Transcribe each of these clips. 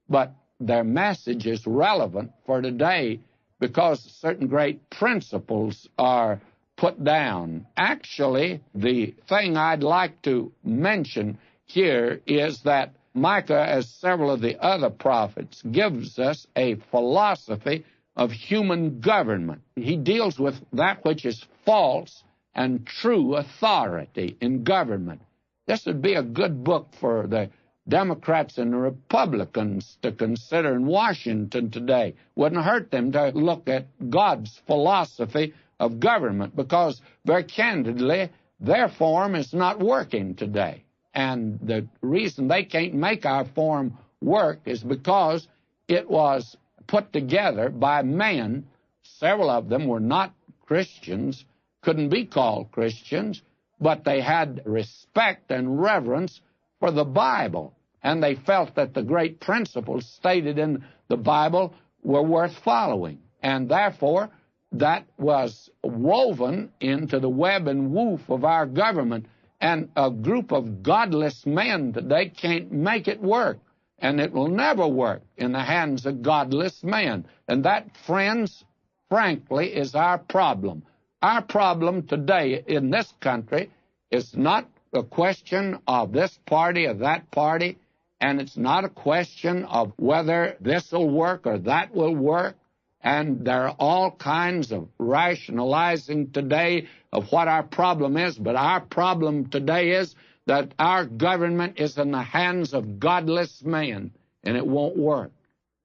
but their message is relevant for today because certain great principles are put down. Actually, the thing I'd like to mention here is that Micah, as several of the other prophets, gives us a philosophy of human government. He deals with that which is false and true authority in government. This would be a good book for the Democrats and the Republicans to consider in Washington today. Wouldn't hurt them to look at God's philosophy of government, because very candidly, their form is not working today. And the reason they can't make our form work is because it was put together by men. Several of them were not Christians, couldn't be called Christians, but they had respect and reverence for the Bible, and they felt that the great principles stated in the Bible were worth following. And therefore, that was woven into the web and woof of our government. And a group of godless men today can't make it work. And it will never work in the hands of godless men. And that, friends, frankly, is our problem. Our problem today in this country is not a question of this party or that party, and it's not a question of whether this will work or that will work. And there are all kinds of rationalizing today of what our problem is, but our problem today is that our government is in the hands of godless men, and it won't work.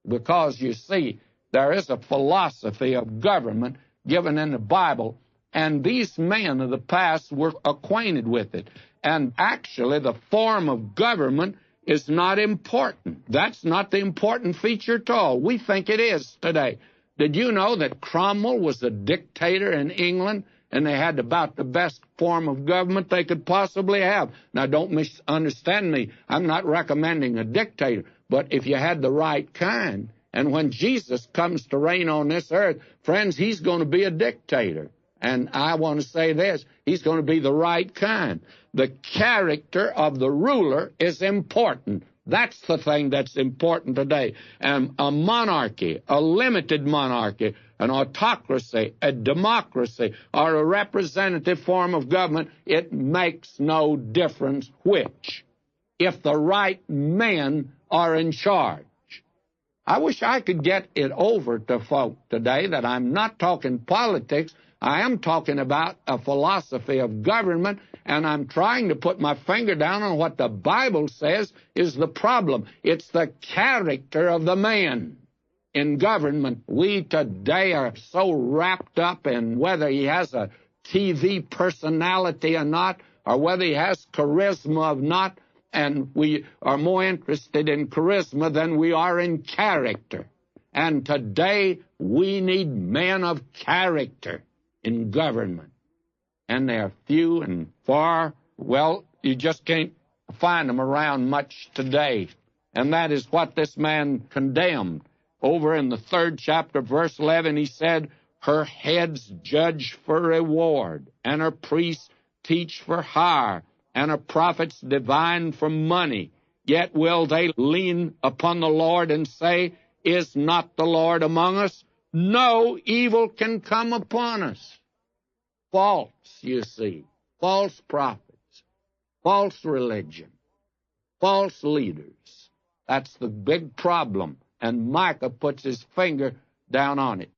Because, you see, there is a philosophy of government given in the Bible, and these men of the past were acquainted with it. And actually, the form of government is not important. That's not the important feature at all. We think it is today. Did you know that Cromwell was a dictator in England, and they had about the best form of government they could possibly have? Now, don't misunderstand me. I'm not recommending a dictator, but if you had the right kind, and when Jesus comes to reign on this earth, friends, he's going to be a dictator. And I want to say this, he's going to be the right kind. The character of the ruler is important. That's the thing that's important today. And a monarchy, a limited monarchy, an autocracy, a democracy, or a representative form of government, it makes no difference which, if the right men are in charge. I wish I could get it over to folk today that I'm not talking politics. I am talking about a philosophy of government, and I'm trying to put my finger down on what the Bible says is the problem. It's the character of the man in government. We today are so wrapped up in whether he has a TV personality or not, or whether he has charisma or not, and we are more interested in charisma than we are in character. And today we need men of character in government. And they're few and far. Well, you just can't find them around much today. And that is what this man condemned. Over in the 3rd chapter, verse 11, he said, her heads judge for reward, and her priests teach for hire, and her prophets divine for money. Yet will they lean upon the Lord and say, is not the Lord among us? No evil can come upon us. False, you see, false prophets, false religion, false leaders. That's the big problem, and Micah puts his finger down on it.